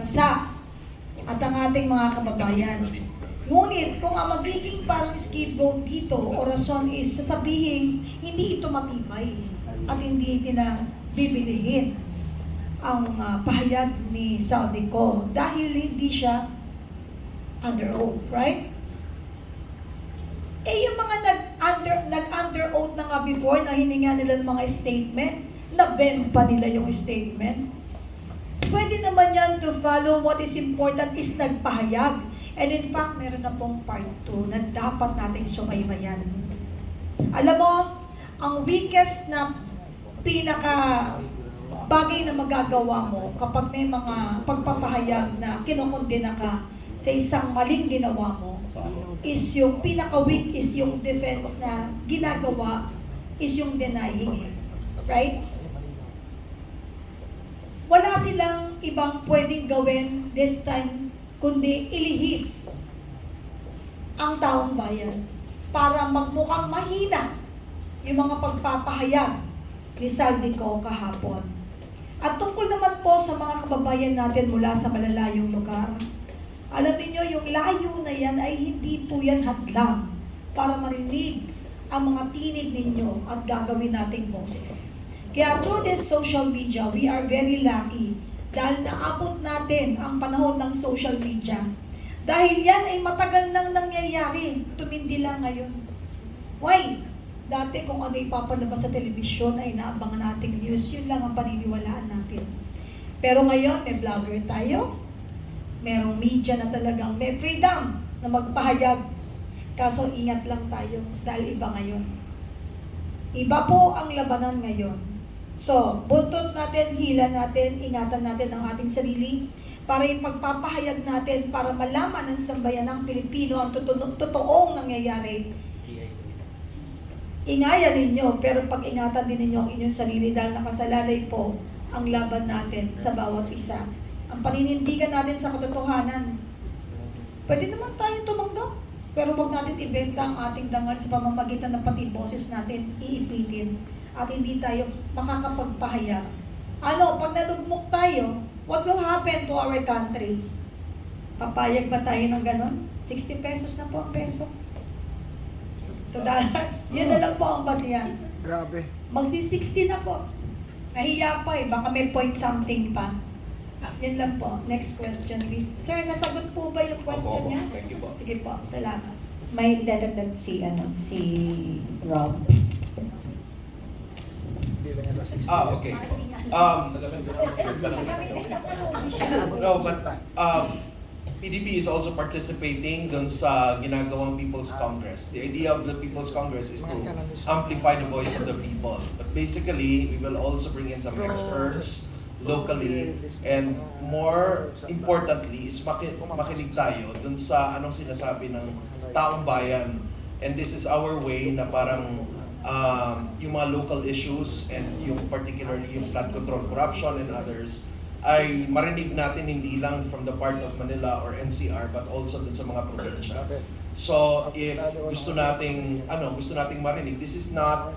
bansa at ang ating mga kababayan. Ngunit kung ang magiging parang scapegoat dito o rason is sasabihin, hindi ito matibay at hindi na bibilihin ang pahayag ni Saldico dahil hindi siya under oath, right? Eh yung mga nag-under oath na nga before na hininga nila ng mga statement, na-bend pa nila yung statement. Pwede naman yan to follow what is important is nagpahayag. And in fact, meron na pong part 2 na dapat nating sumaybayan. Alam mo, ang weakest na pinaka bagay na magagawa mo kapag may mga pagpapahayag na kinokondena ka sa isang maling ginawa mo, is yung pinaka-weak is yung defense na ginagawa is yung denying it. Right? Wala silang ibang pwedeng gawin this time kundi ilihis ang taong bayan para magmukhang mahina yung mga pagpapahayag ni Saldico kahapon. At tungkol naman po sa mga kababayan natin mula sa malalayong lugar, alam niyo yung layo na yan ay hindi po yan hadlang para marinig ang mga tinig ninyo at gagawin nating boses. Kaya through this social media, we are very lucky dahil naabot natin ang panahon ng social media. Dahil yan ay matagal nang nangyayari, tumindi lang ngayon. Why? Dati kung ano ipapalabas sa telebisyon ay naabangan nating news, yun lang ang paniniwalaan natin. Pero ngayon, may vlogger tayo, merong media na talagang may freedom na magpahayag. Kaso ingat lang tayo dahil iba ngayon. Iba po ang labanan ngayon. So, buntot natin, hila natin, ingatan natin ang ating sarili para yung pagpapahayag natin para malaman ng sambayanang Pilipino ang totoong nangyayari. Ingayan ninyo, pero pag-ingatan din ninyo ang inyong sarili dahil nakasalalay po ang laban natin sa bawat isa. Ang paninindigan natin sa katotohanan. Pwede naman tayong tumanggap, pero wag natin ibenta ang ating dangal sa pamamagitan ng pati boses natin, iipitin. At hindi tayo makakapagpahayag. Ano, pag nalugmok tayo, what will happen to our country? Papayag ba tayo ng ganon? 60 pesos na po ang peso. $2. Yun na lang po ang basihan. Grabe. Magsi-60 na po. Nahiya pa eh, baka may point something pa. Yan lang po. Next question, please. Sir, nasagot po ba yung question niya? Thank you po. Sige po, salamat. May dadagdag si Rob. Okay. No, but PDP is also participating dun sa ginagawang People's Congress. The idea of the People's Congress is to amplify the voice of the people. But basically, we will also bring in some experts locally, and more importantly is makinig tayo dun sa anong sinasabi ng taong bayan. And this is our way na parang yung mga local issues and yung particularly yung flood control, corruption and others ay marinig natin hindi lang from the part of Manila or NCR but also dun sa mga probinsya. So if gusto nating marinig, this is not,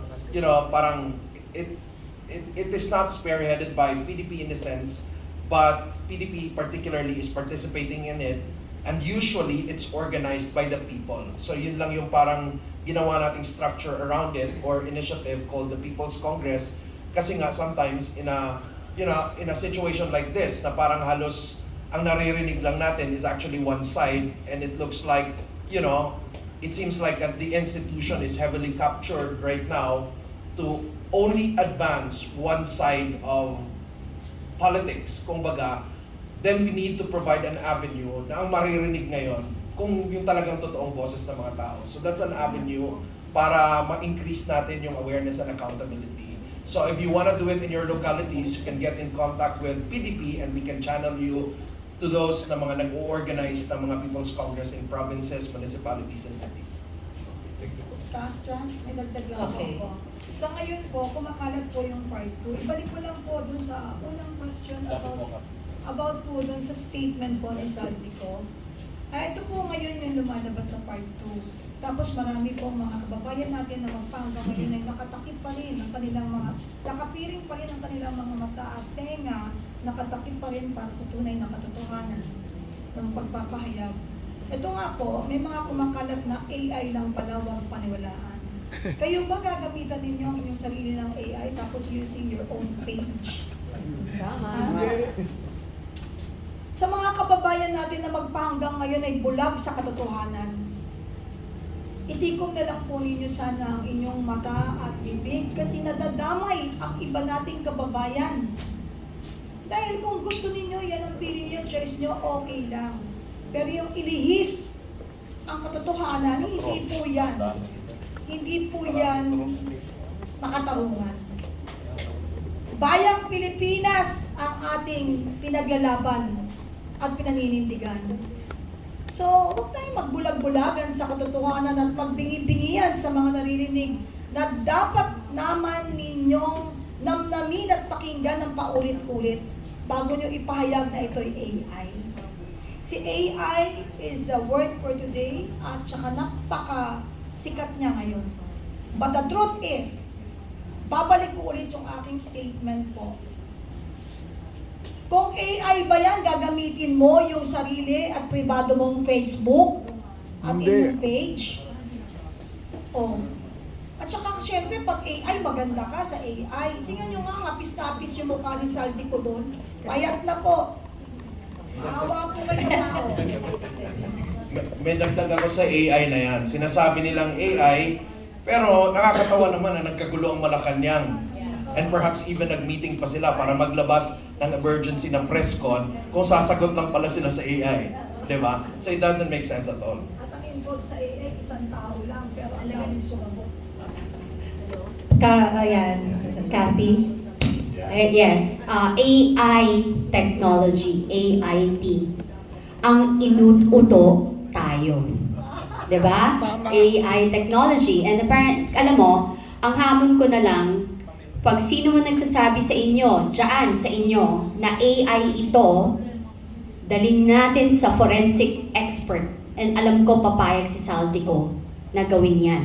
parang it is not spearheaded by PDP in a sense, but PDP particularly is participating in it, and usually it's organized by the people. So yun lang yung parang ginawa nating structure around it or initiative called the People's Congress, kasi nga sometimes in a situation like this na parang halos ang naririnig lang natin is actually one side, and it looks like it seems like the institution is heavily captured right now to only advance one side of politics, kumbaga. Then we need to provide an avenue na ang maririnig ngayon kung yung talagang totoong boses ng mga tao. So that's an avenue para ma-increase natin yung awareness and accountability. So if you want to do it in your localities, you can get in contact with PDP and we can channel you to those na mga nag-o-organize ng mga People's Congress in provinces, municipalities, and cities. Pastor, may dagdag lang Okay. po. Sa ngayon po, kumakalat po yung part 2. Ibalik ko lang po dun sa unang question about po dun sa statement po ni Saldico. Ito po ngayon yung lumalabas na part 2. Tapos marami po mga kababayan natin na magpangga ngayon ay nakatakip pa rin ang kanilang mga, nakapiring pa rin ang kanilang mga mata at tenga nakatakip pa rin para sa tunay na katotohanan ng pagpapahayag. Ito nga po, may mga kumakalat na AI lang pala, huwag paniwalaan. Kayo ba gagamitan ninyo ang inyong sarili ng AI tapos using your own page? Ha? Sa mga kababayan natin na magpahanggang ngayon ay bulag sa katotohanan, itikom na lang po ninyo sana ang inyong mata at bibig kasi nadadamay ang iba nating kababayan. Dahil kung gusto ninyo, yan ang pili niyo, choice nyo, okay lang. Pero yung ilihis ang katotohanan, hindi po yan. Hindi po yan makatarungan. Bayang Pilipinas ang ating pinaglalaban at pinaninindigan. So, huwag tayong magbulag-bulagan sa katotohanan at magbingi-bingian sa mga naririnig na dapat naman ninyong namnamin at pakinggan ng paulit-ulit bago nyo ipahayag na ito'y AI. Si AI is the word for today at saka napaka-sikat niya ngayon. But the truth is, babalik ko ulit yung aking statement po. Kung AI ba yan, gagamitin mo yung sarili at privado mong Facebook at inyong page? Oh. At saka syempre, pag AI, maganda ka sa AI. Tingnan nyo nga, hapis-tapis yung mukha ni Saldi ko doon. Payat na po. Maawa po kayo tao. May dagdag ako sa AI na yan. Sinasabi nilang AI, pero nakakatawa naman na nagkagulo ang Malacanang. And perhaps even nag-meeting pa sila para maglabas ng emergency ng press con kung sasagot lang pala sila sa AI. Diba? So it doesn't make sense at all. At ang involved sa AI, isang tao lang, pero ang daming sumagot. Ayan, Kathy. Yes, AI technology, AIT. Ang inuuto tayo. 'Di ba? AI technology. And apparent, alam mo, ang hamon ko na lang, pag sino mo nagsasabi sa inyo, dyan sa inyo, na AI ito, dalhin natin sa forensic expert. And alam ko, papayag si Saldi ko na gawin yan.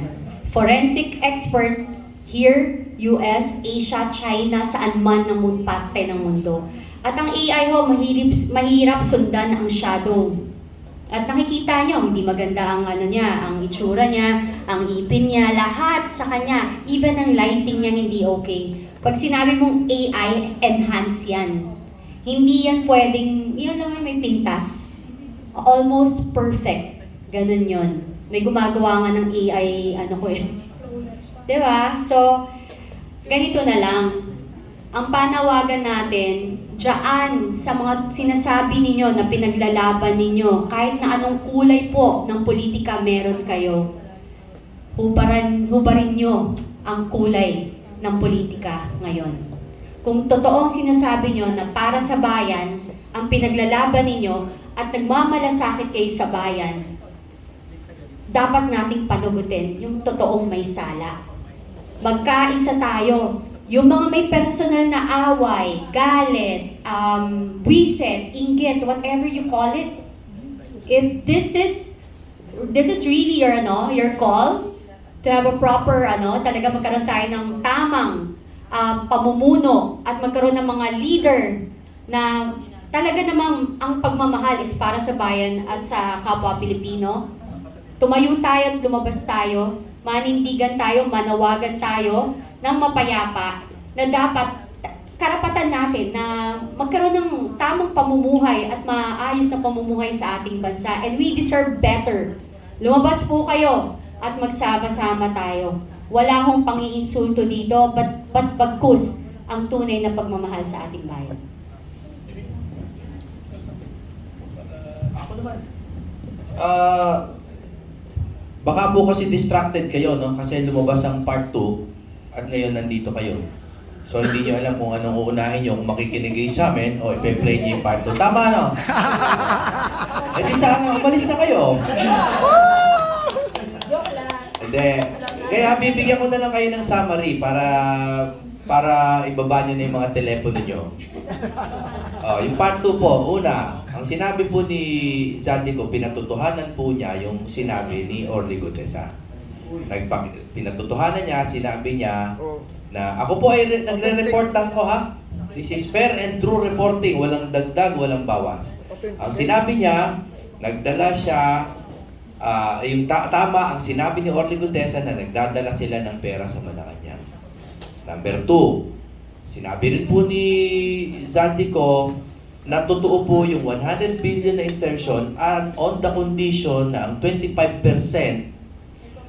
Forensic expert, here, US, Asia, China, saan man ng parte ng mundo. At ang AI ho, mahirap sundan ang shadow. At nakikita nyo, hindi maganda ang ano niya, ang itsura niya, ang ipin niya, lahat sa kanya, even ang lighting niya hindi okay. Pag sinabi mong AI, enhance yan. Hindi yan pwedeng, yun naman may pintas. Almost perfect. Ganun yun. May gumagawa nga ng AI, ano ko yun. Diba? So, ganito na lang. Ang panawagan natin, dyan sa mga sinasabi ninyo na pinaglalaban ninyo, kahit na anong kulay po ng politika meron kayo, hubarin nyo ang kulay ng politika ngayon. Kung totoong sinasabi nyo na para sa bayan, ang pinaglalaban ninyo at nagmamalasakit kayo sa bayan, dapat nating panugutin yung totoong may sala. Magkaisa tayo. Yung mga may personal na away, galit, wiset, inggit, whatever you call it, if this is really your call to have a proper talaga magkaroon tayo ng tamang pamumuno at magkaroon ng mga leader na talaga namang ang pagmamahal is para sa bayan at sa kapwa Pilipino. Tumayo tayo at lumabas tayo, manindigan tayo, manawagan tayo ng mapayapa na dapat karapatan natin na magkaroon ng tamang pamumuhay at maayos na pamumuhay sa ating bansa. And we deserve better. Lumabas po kayo at magsama-sama tayo. Wala akong pang-iinsulto dito, but bagkus ang tunay na pagmamahal sa ating bayan. Ako naman. Baka po kasi distracted kayo, no? Kasi lumabas ang part 2 at ngayon nandito kayo. So hindi nyo alam kung anong uunahin nyo, kung makikinig kayo sa amin o ipe-play nyo yung part 2. Tama, no? Eh di sana umalis na kayo. Hindi. Kaya bibigyan ko na lang kayo ng summary para ibaba nyo na yung mga telepono nyo. Yung part 2 po, una, ang sinabi po ni Sandy ko, pinatutuhanan po niya yung sinabi ni Orly Gutesa. Pinatutuhanan niya, sinabi niya na ako po ay nagre-report lang ko ha. This is fair and true reporting. Walang dagdag, walang bawas. Ang sinabi niya, nagdala siya, tama ang sinabi ni Orly Gutesa na nagdadala sila ng pera sa Malacanang. Number 2, sinabi rin po ni Zaldico na totoo po yung 100 billion na insertion and on the condition na ang 25%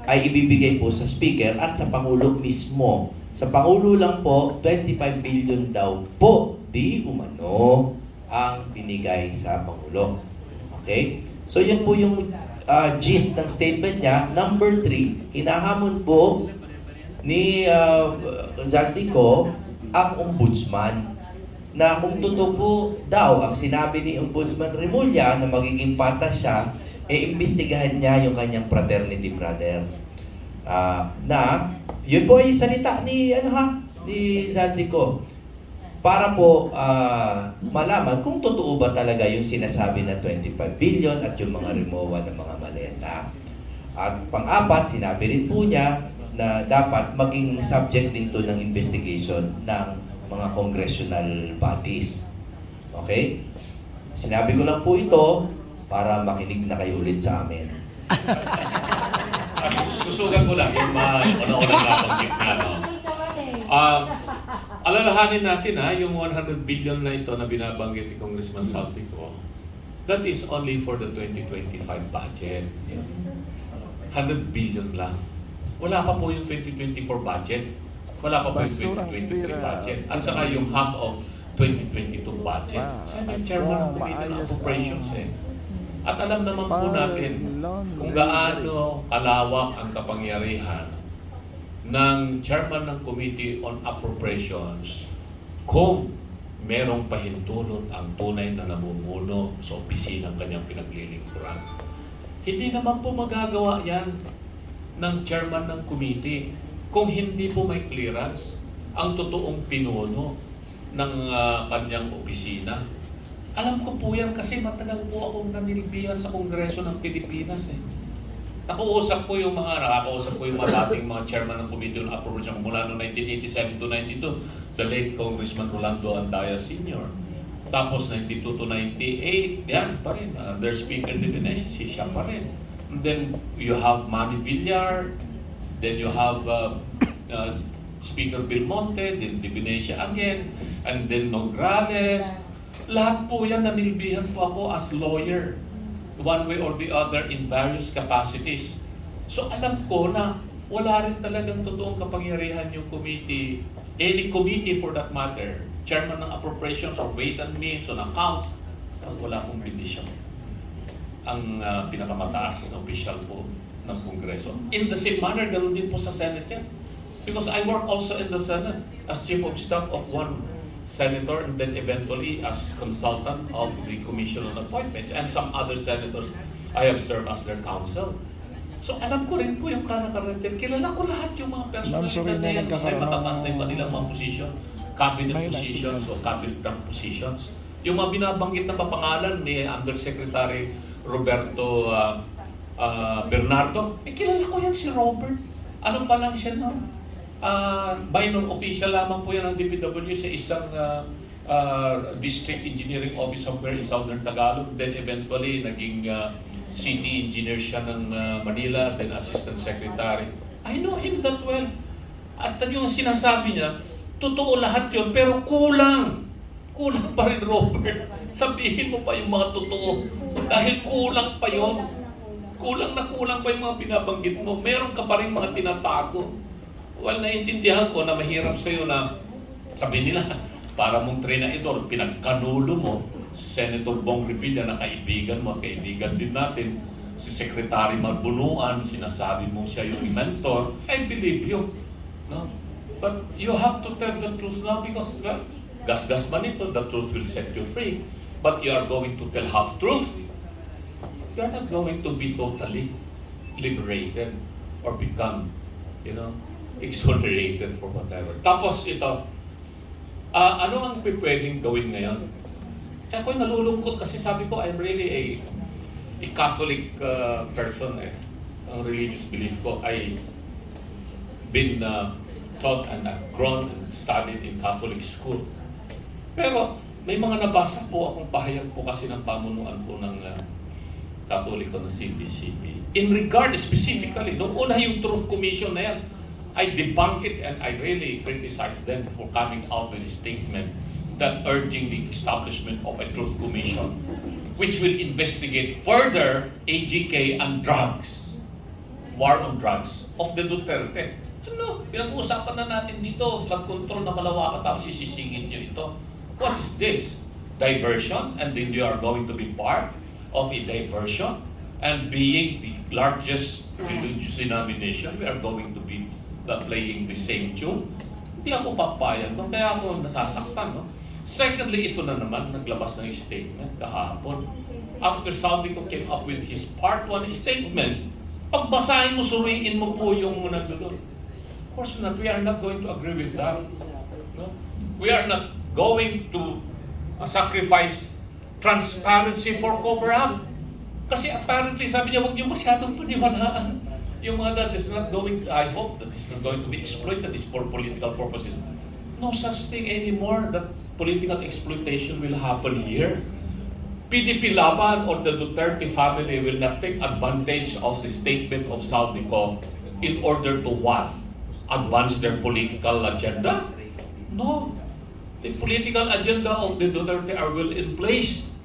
ay ibibigay po sa Speaker at sa Pangulo mismo. Sa Pangulo lang po, 25 billion daw po di umano ang binigay sa Pangulo. Okay? So yun po yung gist ng statement niya. Number 3, hinahamon po ni Zaldico ang ombudsman na kung totoo po daw ang sinabi ni Ombudsman Remulla na magiging patas siya, imbestigahan niya yung kanyang fraternity brother. Na yun po ay salita ni ni Zaldico para po malaman kung totoo ba talaga yung sinasabi na 25 billion at yung mga remowa ng mga maleta. At pang-apat, sinabi rin po niya na dapat maging subject din to ng investigation ng mga congressional bodies. Okay? Sinabi ko lang po ito para makinig na kayo ulit sa amin. Susugan ko lang yung mga una-unang nabanggit na, no? Alalahanin natin yung 100 billion na ito na binabanggit ni Congressman Saltico, that is only for the 2025 budget. 100 billion lang. Wala pa po yung 2024 budget. Wala pa po yung 2023 budget. At saka yung half of 2022 budget. Sabi yung chairman ng Committee on Appropriations At alam naman po natin kung gaano kalawak ang kapangyarihan ng chairman ng Committee on Appropriations kung merong pahintulot ang tunay na namumuno sa opisina ng kanyang pinaglilingkuran. Hindi naman po magagawa yan ng chairman ng committee kung hindi po may clearance ang totoong pinuno ng kanyang opisina. Alam ko po yan kasi matagal po akong nanilbihan sa Kongreso ng Pilipinas Nakakausap ko yung mga dating mga chairman ng Committee on Appropriations mula noong 1987 to 92, the late Congressman Rolando Andaya Sr. Tapos 92 to 98, yan pa rin. Their Speaker Divinesh, siya pa rin. And then you have Manny Villar, then you have Speaker Belmonte, then Divinesh again, and then Nograles. Lahat po yan nanilbihan po ako as lawyer, one way or the other in various capacities. So alam ko na wala rin talagang totoong kapangyarihan yung committee, any committee for that matter, chairman ng appropriations or ways and means on accounts, wala pong bendisyon ang pinakamataas na official po ng Kongreso. In the same manner, ganoon din po sa Senate yan. Because I work also in the Senate as Chief of Staff of one Senator and then eventually as consultant of the Commission on Appointments, and some other senators I have served as their counsel. So alam ko rin po yung karakter. Kilala ko lahat yung mga personalidad na yan, mga matataas na yung kanilang mga position, cabinet positions o cabinet rank positions. Yung mga binabanggit na papangalan ni Undersecretary Roberto Bernardo, kilala ko yan si Robert. Ano pa lang siya no? Minor official lamang po yan ng DPW sa isang district engineering office somewhere in Southern Tagalog. Then eventually naging city engineer siya ng Manila, then assistant secretary. I know him that well. At yung sinasabi niya, totoo lahat yun, pero kulang. Kulang pa rin, Robert. Sabihin mo pa yung mga totoo. Dahil kulang pa yun. Kulang pa yung mga binabanggit mo. Meron ka pa rin mga tinatago. Well, naiintindihan ko na mahirap sa'yo na sabihin nila, para mong trainador, pinagkanulo mo si Senator Bong Revilla na kaibigan mo, kaibigan din natin, si Secretary Marbunuan, sinasabi mo siya yung mentor. I believe you. No? But you have to tell the truth now because, well, gas-gas man ito, the truth will set you free. But you are going to tell half-truth, you are not going to be totally liberated or become, exonerated for whatever. Tapos ito, ano ang pwedeng gawin ngayon? Ako'y nalulungkot kasi sabi ko, I'm really a Catholic person. Ang religious belief ko, I've been taught and I've grown and studied in Catholic school. Pero may mga nabasa po akong pahayag po kasi ng pamunuan po ng Katoliko ng CBCP. In regard specifically, nung una yung Truth Commission na yan, I debunk it and I really criticize them for coming out with a statement that urging the establishment of a Truth Commission which will investigate further AGK and drugs, war on drugs of the Duterte. Ano? Pinag-uusapan na natin dito, flood control na malawakan tapos sisisingin nyo ito. What is this? Diversion? And then you are going to be part of a diversion? And being the largest religious denomination, we are going to be playing the same tune? Hindi ako papayag, no? Kaya ako nasasaktan. No? Secondly, ito na naman, naglabas ng statement kahapon. After Saldico came up with his part 1 statement, pagbasahin mo, suriin mo po yung nandun. Of course not, we are not going to agree with that. No? We are not going to sacrifice transparency for cover-up. Kasi apparently, sabi niya, huwag niyo masyadong paniwalaan. Yung mga that is not going, I hope that is not going to be exploited is for political purposes. No such thing anymore that political exploitation will happen here. PDP Laban or the Duterte family will not take advantage of the statement of Saldico in order to what? Advance their political agenda? No. The political agenda of the Duterte are well in place.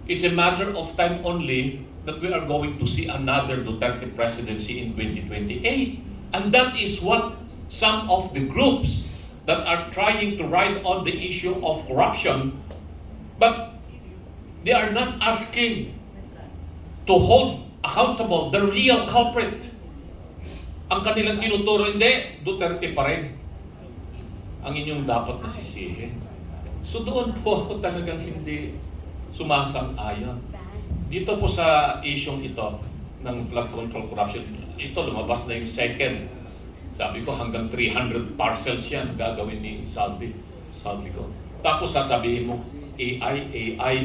It's a matter of time only that we are going to see another Duterte presidency in 2028. And that is what some of the groups that are trying to ride on the issue of corruption, but they are not asking to hold accountable the real culprit. Ang kanilang tinuturo, hindi, Duterte pa rin ang inyong dapat nasisihin. So doon po ako talagang hindi sumasang-ayon. Dito po sa isyong ito ng flood control corruption, ito lumabas na yung second. Sabi ko hanggang 300 parcels yan gagawin ni Saldi ko. Tapos sasabihin mo, AI.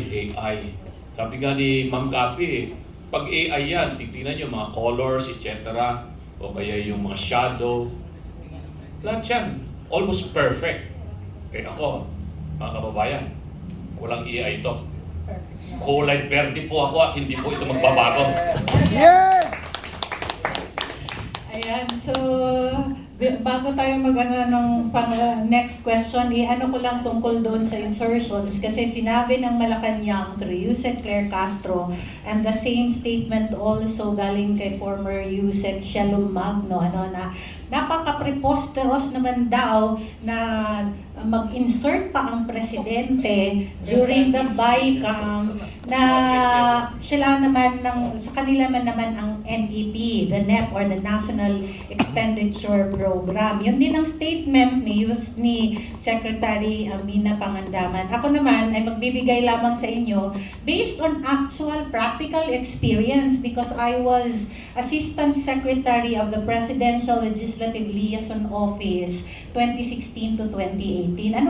Sabi nga ni Ma'am Cathy, pag AI yan, titignan nyo mga colors, etc. O kaya yung mga shadow. Lahat yan, almost perfect. Kaya ako, mga kababayan, walang AI ito. Kulay verde po ako at hindi po ito magbabago. Yes! Ayan, so bago tayo ng next question, ano ko lang tungkol doon sa insertions kasi sinabi ng Malacanang through Yusek Claire Castro and the same statement also galing kay former Yusek Shalom Magno na napaka-preposterous naman daw na mag-insert pa ang presidente during the BICAM na sila naman sa kanila naman ang NEP, the NEP or the National Expenditure Program. Yun din ang statement ni Secretary Amina Pangandaman. Ako naman ay magbibigay lamang sa inyo based on actual practical experience because I was Assistant Secretary of the Presidential Legislative Liaison Office 2016 to 2018.